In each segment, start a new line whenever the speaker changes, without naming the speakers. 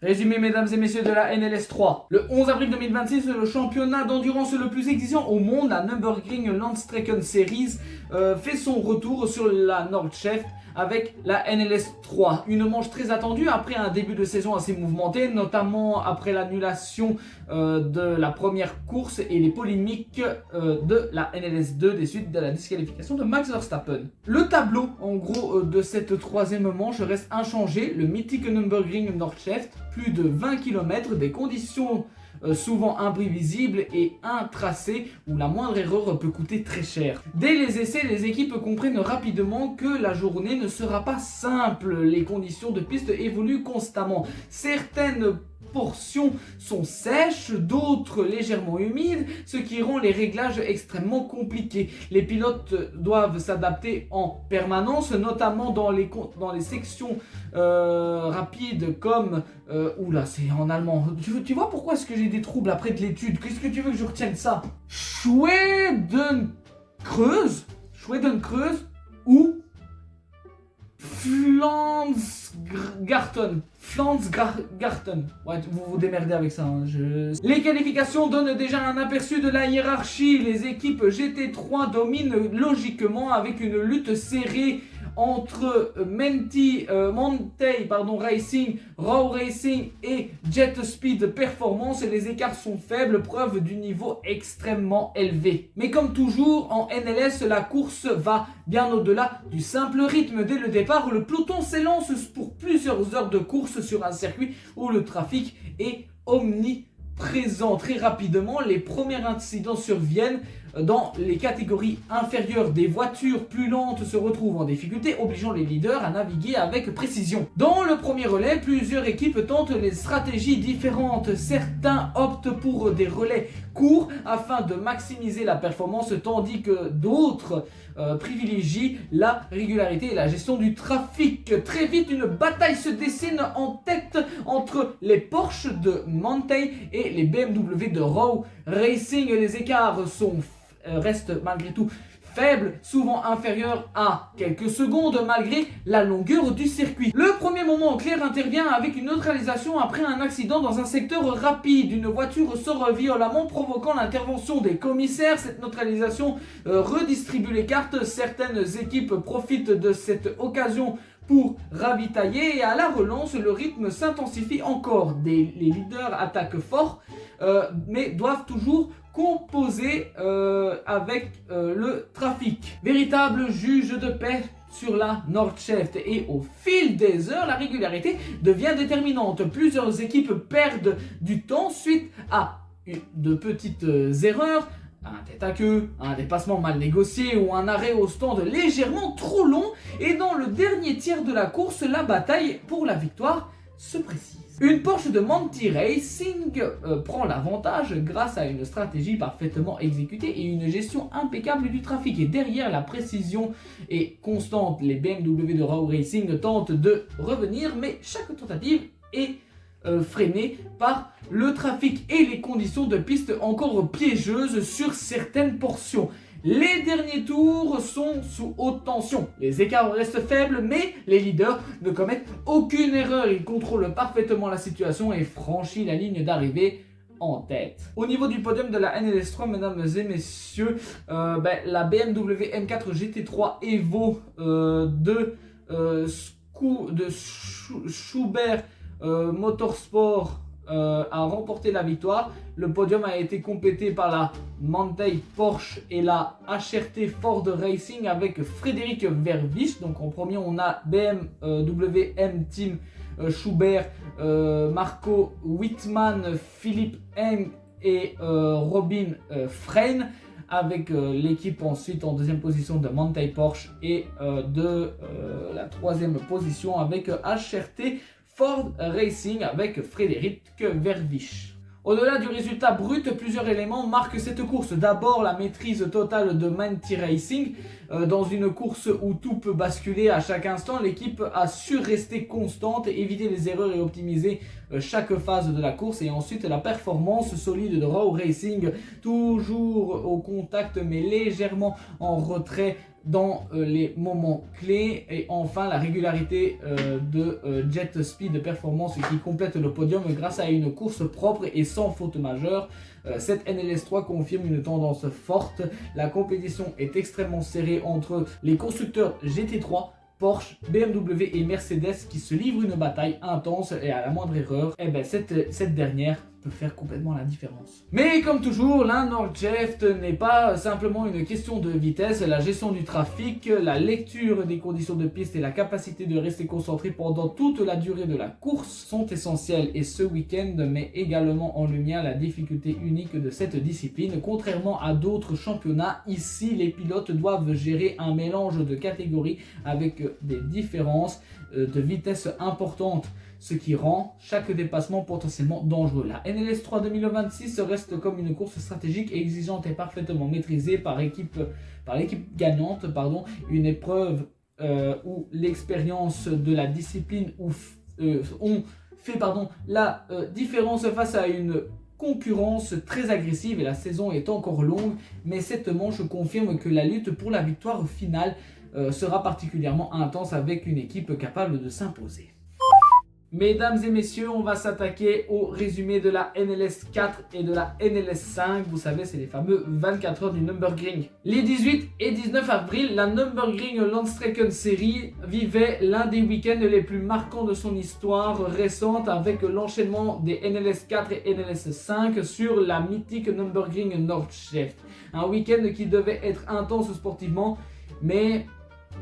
Résumé mesdames et messieurs de la NLS 3. Le 11 avril 2026, le championnat d'endurance le plus exigeant au monde, la Nürburgring Landstrecken Series, fait son retour sur la Nordschleife avec la NLS 3. Une manche très attendue après un début de saison assez mouvementé, notamment après l'annulation de la première course et les polémiques de la NLS 2 des suites de la disqualification de Max Verstappen. Le tableau en gros de cette troisième manche reste inchangé, le mythique Nürburgring Nordschleife, plus de 20 km, des conditions souvent imprévisibles et un tracé où la moindre erreur peut coûter très cher. Dès les essais, les équipes comprennent rapidement que la journée ne sera pas simple. Les conditions de piste évoluent constamment. Certaines portions sont sèches, d'autres légèrement humides, ce qui rend les réglages extrêmement compliqués. Les pilotes doivent s'adapter en permanence, notamment dans les sections rapides comme... oula, c'est en allemand. Tu vois pourquoi est-ce que j'ai des troubles après de l'étude? Qu'est-ce que tu veux que je retienne ça? Schwedenkreuz ou Flansgarten. Ouais, vous vous démerdez avec ça. Hein. Les qualifications donnent déjà un aperçu de la hiérarchie. Les équipes GT3 dominent logiquement avec une lutte serrée entre Montey Racing, Raw Racing et Jet Speed Performance. Les écarts sont faibles, preuve du niveau extrêmement élevé. Mais comme toujours, en NLS, la course va bien au-delà du simple rythme. Dès le départ, le peloton s'élance pour plusieurs heures de course sur un circuit où le trafic est omniprésent. Très rapidement, les premiers incidents surviennent dans les catégories inférieures. Des voitures plus lentes se retrouvent en difficulté, obligeant les leaders à naviguer avec précision. Dans le premier relais, plusieurs équipes tentent les stratégies différentes. Certains optent pour des relais courts afin de maximiser la performance, tandis que d'autres privilégient la régularité et la gestion du trafic. Très vite, une bataille se dessine en tête entre les Porsche de Montey et les BMW de Raw Racing. Les écarts restent malgré tout faibles, souvent inférieurs à quelques secondes malgré la longueur du circuit. Le premier moment clair intervient avec une neutralisation après un accident dans un secteur rapide. Une voiture sort violemment provoquant l'intervention des commissaires. Cette neutralisation redistribue les cartes. Certaines équipes profitent de cette occasion pour ravitailler et à la relance, le rythme s'intensifie encore. Les leaders attaquent fort, mais doivent toujours composer avec le trafic. Véritable juge de paix sur la Nordschleife, et au fil des heures, la régularité devient déterminante. Plusieurs équipes perdent du temps suite à de petites erreurs, un tête à queue, un dépassement mal négocié ou un arrêt au stand légèrement trop long. Et dans le dernier tiers de la course, la bataille pour la victoire se précise. Une Porsche de Montey Racing prend l'avantage grâce à une stratégie parfaitement exécutée et une gestion impeccable du trafic. Et derrière, la précision est constante. Les BMW de Raw Racing tentent de revenir, mais chaque tentative est freinée par le trafic et les conditions de piste encore piégeuses sur certaines portions. Les derniers tours sont sous haute tension. Les écarts restent faibles, mais les leaders ne commettent aucune erreur. Ils contrôlent parfaitement la situation et franchissent la ligne d'arrivée en tête. Au niveau du podium de la NLS 3, mesdames et messieurs, la BMW M4 GT3 Evo de Schubert Motorsport a remporté la victoire. Le podium a été complété par la Montey Porsche et la HRT Ford Racing avec Frédéric Vervisch. Donc en premier on a BMW M Team Schubert, Marco Wittmann, Philippe Eng et Robin Frein, avec l'équipe ensuite en deuxième position de Montey Porsche et de la troisième position avec HRT Ford Racing avec Frédéric Vervisch. Au-delà du résultat brut, plusieurs éléments marquent cette course. D'abord, la maîtrise totale de Montey Racing, Dans une course où tout peut basculer à chaque instant, l'équipe a su rester constante, éviter les erreurs et optimiser chaque phase de la course. Et ensuite la performance solide de Raw Racing, toujours au contact mais légèrement en retrait dans les moments clés. Et enfin la régularité de Jet Speed Performance qui complète le podium grâce à une course propre et sans faute majeure. Cette NLS3 confirme une tendance forte. La compétition est extrêmement serrée entre les constructeurs GT3, Porsche, BMW et Mercedes qui se livrent une bataille intense et à la moindre erreur, cette dernière peut faire complètement la différence. Mais comme toujours, la Nordshaft n'est pas simplement une question de vitesse. La gestion du trafic, la lecture des conditions de piste et la capacité de rester concentré pendant toute la durée de la course sont essentielles. Et ce week-end met également en lumière la difficulté unique de cette discipline. Contrairement à d'autres championnats, ici les pilotes doivent gérer un mélange de catégories avec des différences de vitesse importantes, ce qui rend chaque dépassement potentiellement dangereux. La NLS3 2026 reste comme une course stratégique exigeante et parfaitement maîtrisée par l'équipe gagnante, une épreuve où l'expérience de la discipline ont fait la différence face à une concurrence très agressive. Et la saison est encore longue, mais cette manche confirme que la lutte pour la victoire finale sera particulièrement intense avec une équipe capable de s'imposer. Mesdames et messieurs, on va s'attaquer au résumé de la NLS 4 et de la NLS 5. Vous savez, c'est les fameux 24 heures du Nürburgring. Les 18 et 19 avril, la Nürburgring Landstrecken Series vivait l'un des week-ends les plus marquants de son histoire récente avec l'enchaînement des NLS 4 et NLS 5 sur la mythique Nürburgring Nordshaft. Un week-end qui devait être intense sportivement, mais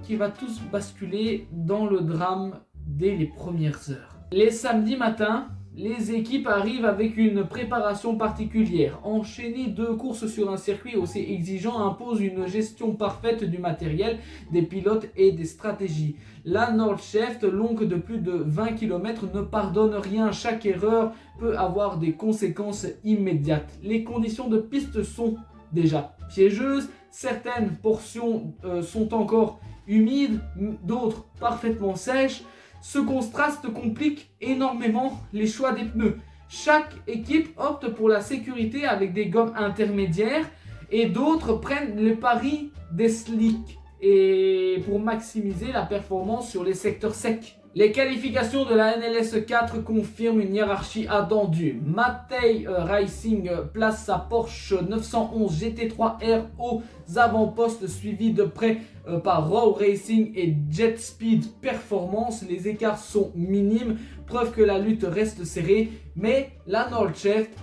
qui va tous basculer dans le drame dès les premières heures. Les samedis matins, les équipes arrivent avec une préparation particulière. Enchaîner 2 courses sur un circuit aussi exigeant impose une gestion parfaite du matériel, des pilotes et des stratégies. La Nordshaft, longue de plus de 20 km, ne pardonne rien. Chaque erreur peut avoir des conséquences immédiates. Les conditions de piste sont déjà piégeuses. Certaines portions sont encore humides, d'autres parfaitement sèches. Ce contraste complique énormément les choix des pneus. Chaque équipe opte pour la sécurité avec des gommes intermédiaires et d'autres prennent le pari des slicks et pour maximiser la performance sur les secteurs secs. Les qualifications de la NLS 4 confirment une hiérarchie attendue. Matei Racing place sa Porsche 911 GT3R aux avant-postes, suivi de près par Raw Racing et Jet Speed Performance. Les écarts sont minimes, preuve que la lutte reste serrée. Mais la Nordshaft,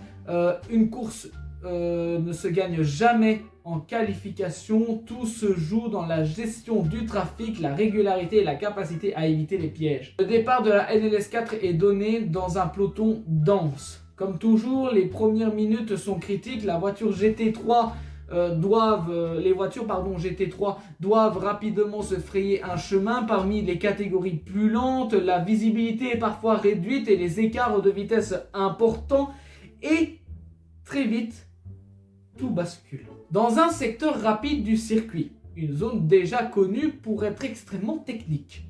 une course ne se gagne jamais en qualification. Tout se joue dans la gestion du trafic, la régularité et la capacité à éviter les pièges. Le départ de la NLS 4 est donné dans un peloton dense. Comme toujours, les premières minutes sont critiques. La voiture GT3 les voitures GT3 doivent rapidement se frayer un chemin parmi les catégories plus lentes. La visibilité est parfois réduite et les écarts de vitesse importants. Et très vite, tout bascule. Dans un secteur rapide du circuit, une zone déjà connue pour être extrêmement technique,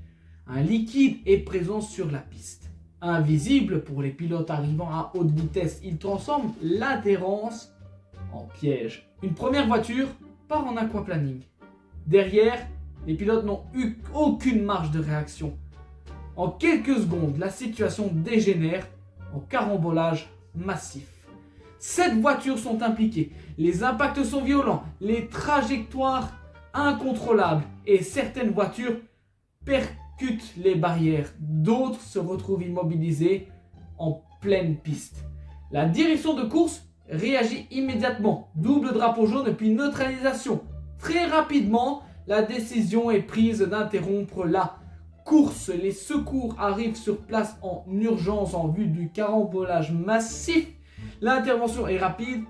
un liquide est présent sur la piste. Invisible pour les pilotes arrivant à haute vitesse, il transforme l'adhérence en piège. Une première voiture part en aquaplaning. Derrière, les pilotes n'ont eu aucune marge de réaction. En quelques secondes, la situation dégénère en carambolage massif. 7 voitures sont impliquées, les impacts sont violents, les trajectoires incontrôlables et certaines voitures percutent les barrières. D'autres se retrouvent immobilisées en pleine piste. La direction de course réagit immédiatement. Double drapeau jaune puis neutralisation. Très rapidement, la décision est prise d'interrompre la course. Les secours arrivent sur place en urgence en vue du carambolage massif. L'intervention est rapide,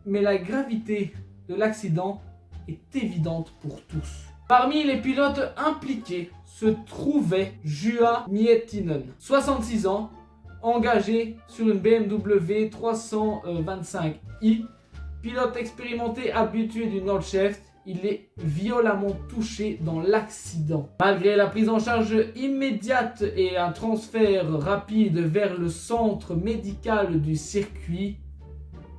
mais la gravité de l'accident est évidente pour tous. Parmi les pilotes impliqués se trouvait Juha Miettinen, 66 ans, engagé sur une BMW 325i, pilote expérimenté habitué du Nordshaft. il est violemment touché dans l'accident. Malgré la prise en charge immédiate et un transfert rapide vers le centre médical du circuit,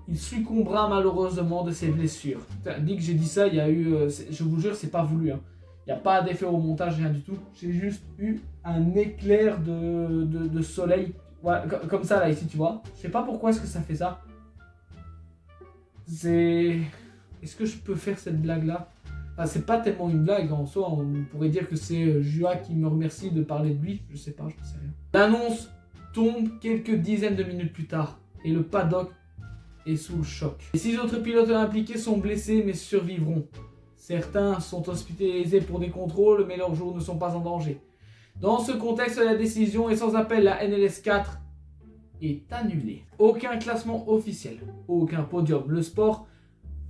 il succombera malheureusement de ses blessures. Dès que j'ai dit ça, il y a eu, je vous jure, c'est pas voulu. Hein. Il n'y a pas d'effet au montage, rien du tout. J'ai juste eu un éclair de soleil. Voilà, comme ça là, ici, tu vois. Je sais pas pourquoi est-ce que ça fait ça. Est-ce que je peux faire cette blague-là? Enfin, c'est pas tellement une blague en soi. On pourrait dire que c'est Jua qui me remercie de parler de lui. Je sais pas, je ne sais rien. L'annonce tombe quelques dizaines de minutes plus tard. Et le paddock est sous le choc. Les 6 autres pilotes impliqués sont blessés mais survivront. Certains sont hospitalisés pour des contrôles, mais leurs jours ne sont pas en danger. Dans ce contexte, la décision est sans appel. La NLS 4 est annulée. Aucun classement officiel, aucun podium. Le sport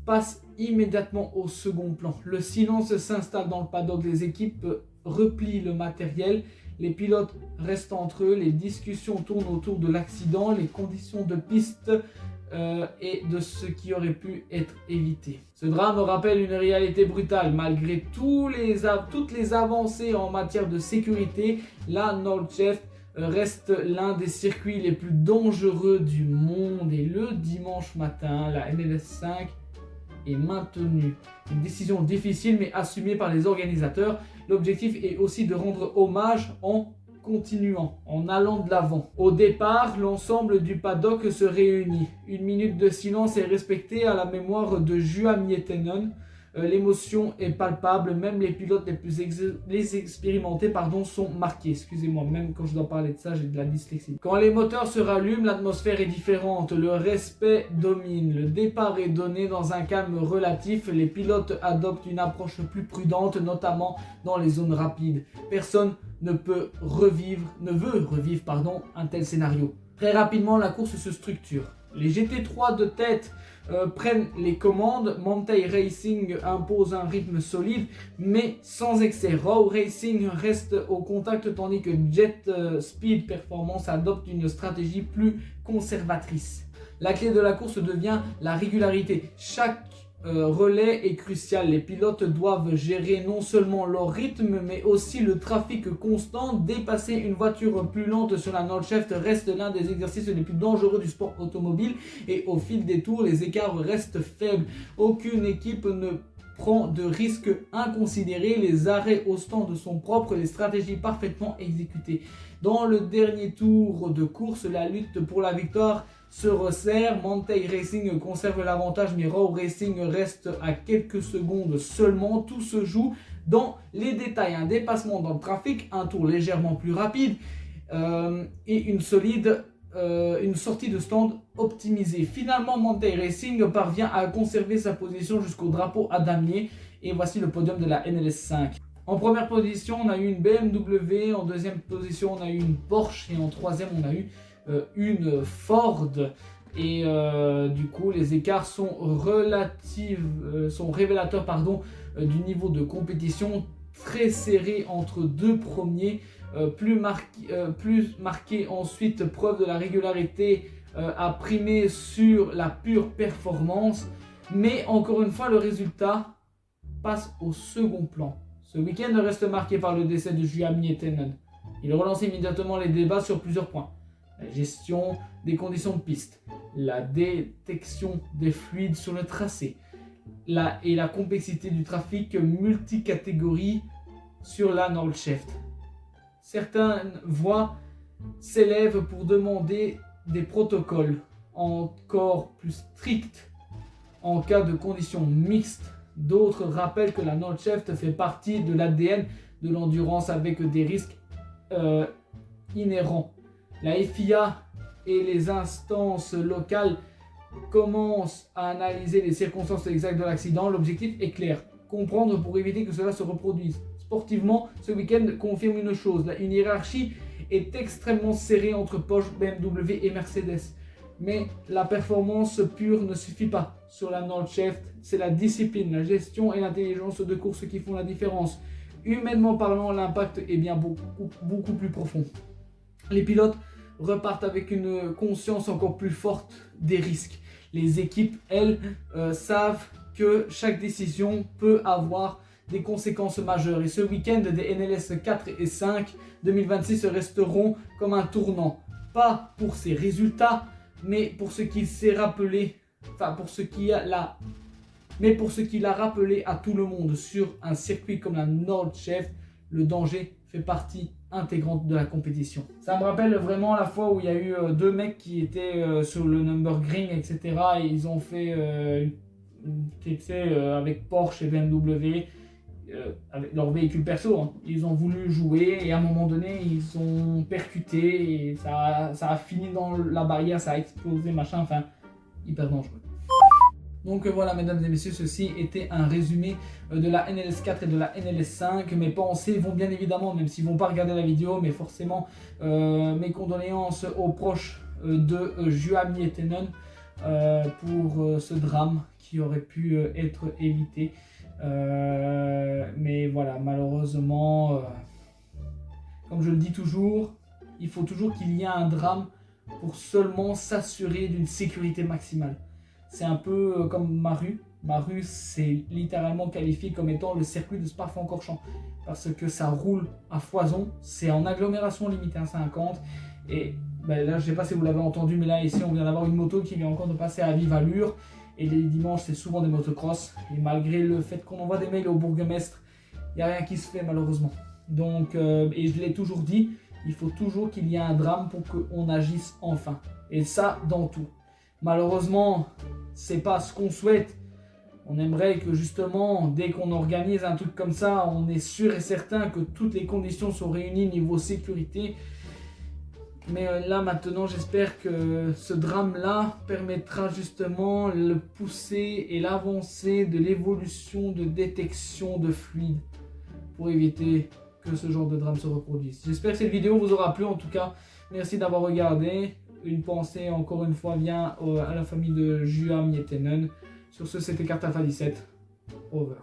passe immédiatement au second plan. Le silence s'installe dans le paddock. Les équipes replient le matériel. Les pilotes restent entre eux. Les discussions tournent autour de l'accident, les conditions de piste et de ce qui aurait pu être évité. Ce drame rappelle une réalité brutale. Malgré toutes les avancées en matière de sécurité, la Nordschleife reste l'un des circuits les plus dangereux du monde. Et le dimanche matin, la NLS 5 est maintenue. Une décision difficile mais assumée par les organisateurs. L'objectif est aussi de rendre hommage en continuant, en allant de l'avant. Au départ, l'ensemble du paddock se réunit. Une minute de silence est respectée à la mémoire de Jua Miettinen. L'émotion est palpable, même les pilotes les expérimentés sont marqués. Excusez-moi, même quand je dois parler de ça, j'ai de la dyslexie. Quand les moteurs se rallument, l'atmosphère est différente, le respect domine, le départ est donné dans un calme relatif, les pilotes adoptent une approche plus prudente, notamment dans les zones rapides. Personne ne veut revivre un tel scénario. Très rapidement, la course se structure. Les GT3 de tête prennent les commandes. Manthey Racing impose un rythme solide, mais sans excès. Raw Racing reste au contact, tandis que Jet Speed Performance adopte une stratégie plus conservatrice. La clé de la course devient la régularité. Chaque relais est crucial. Les pilotes doivent gérer non seulement leur rythme mais aussi le trafic constant. Dépasser une voiture plus lente sur la Nordschleife reste l'un des exercices les plus dangereux du sport automobile et au fil des tours les écarts restent faibles. Aucune équipe ne prend de risques inconsidérés, les arrêts au stand sont propres, les stratégies parfaitement exécutées. Dans le dernier tour de course, la lutte pour la victoire se resserre. Manthey Racing conserve l'avantage, mais Raw Racing reste à quelques secondes seulement. Tout se joue dans les détails. Un dépassement dans le trafic, un tour légèrement plus rapide et une sortie de stand optimisée. Finalement, Manthey Racing parvient à conserver sa position jusqu'au drapeau à damier. Et voici le podium de la NLS 5. En première position, on a eu une BMW. En deuxième position, on a eu une Porsche. Et en troisième, on a eu une Ford. Et du coup, les écarts sont révélateurs du niveau de compétition très serré entre deux premiers. Plus marqué ensuite, preuve de la régularité a primé sur la pure performance. Mais encore une fois, le résultat passe au second plan. Ce week-end reste marqué par le décès de Jua Miettinen. Il relance immédiatement les débats sur plusieurs points. La gestion des conditions de piste, la détection des fluides sur le tracé et la complexité du trafic multicatégorie sur la Nordschleife. Certaines voix s'élèvent pour demander des protocoles encore plus stricts en cas de conditions mixtes. D'autres rappellent que la Nordschleife fait partie de l'ADN de l'endurance avec des risques inhérents. La FIA et les instances locales commencent à analyser les circonstances exactes de l'accident. L'objectif est clair, comprendre pour éviter que cela se reproduise. Sportivement, ce week-end confirme une chose, une hiérarchie est extrêmement serrée entre Porsche, BMW et Mercedes. Mais la performance pure ne suffit pas. Sur la Nordschleife, c'est la discipline, la gestion et l'intelligence de course qui font la différence. Humainement parlant, l'impact est bien beaucoup plus profond. Les pilotes repartent avec une conscience encore plus forte des risques. Les équipes, elles, savent que chaque décision peut avoir des conséquences majeures. Et ce week-end des NLS 4 et 5 2026 resteront comme un tournant. Pas pour ses résultats, mais pour ce qu'il s'est rappelé, mais pour ce qu'il a rappelé à tout le monde sur un circuit comme la Nordschleife, le danger fait partie intégrante de la compétition. Ça me rappelle vraiment la fois où il y a eu deux mecs qui étaient sur le Nürburgring, etc. Et ils ont fait avec Porsche et BMW, avec leur véhicule perso. Hein. Ils ont voulu jouer et à un moment donné, ils ont percuté et ça a fini dans la barrière, ça a explosé, machin, enfin, hyper dangereux. Donc voilà mesdames et messieurs, ceci était un résumé de la NLS 4 et de la NLS 5. Mes pensées vont bien évidemment, même s'ils ne vont pas regarder la vidéo, mais forcément mes condoléances aux proches de Juha Miettinen pour ce drame qui aurait pu être évité. Mais voilà, malheureusement, comme je le dis toujours, il faut toujours qu'il y ait un drame pour seulement s'assurer d'une sécurité maximale. C'est un peu comme Maru. Maru, c'est littéralement qualifié comme étant le circuit de Spa-Francorchamps parce que ça roule à foison. C'est en agglomération limitée à 50. Et ben là, je ne sais pas si vous l'avez entendu, mais là, ici, on vient d'avoir une moto qui vient encore de passer à vive allure. Et les dimanches, c'est souvent des motocross. Et malgré le fait qu'on envoie des mails au bourgmestre, il n'y a rien qui se fait malheureusement. Donc, et je l'ai toujours dit, il faut toujours qu'il y ait un drame pour qu'on agisse enfin. Et ça, dans tout. Malheureusement, c'est pas ce qu'on souhaite. On aimerait que justement, dès qu'on organise un truc comme ça, on est sûr et certain que toutes les conditions sont réunies niveau sécurité. Mais là maintenant, j'espère que ce drame-là permettra justement le pousser et l'avancée de l'évolution de détection de fluides pour éviter que ce genre de drame se reproduise. J'espère que cette vidéo vous aura plu en tout cas. Merci d'avoir regardé. Une pensée encore une fois vient à la famille de Juha Miettinen. Sur ce, c'était Cartafa 17. Over.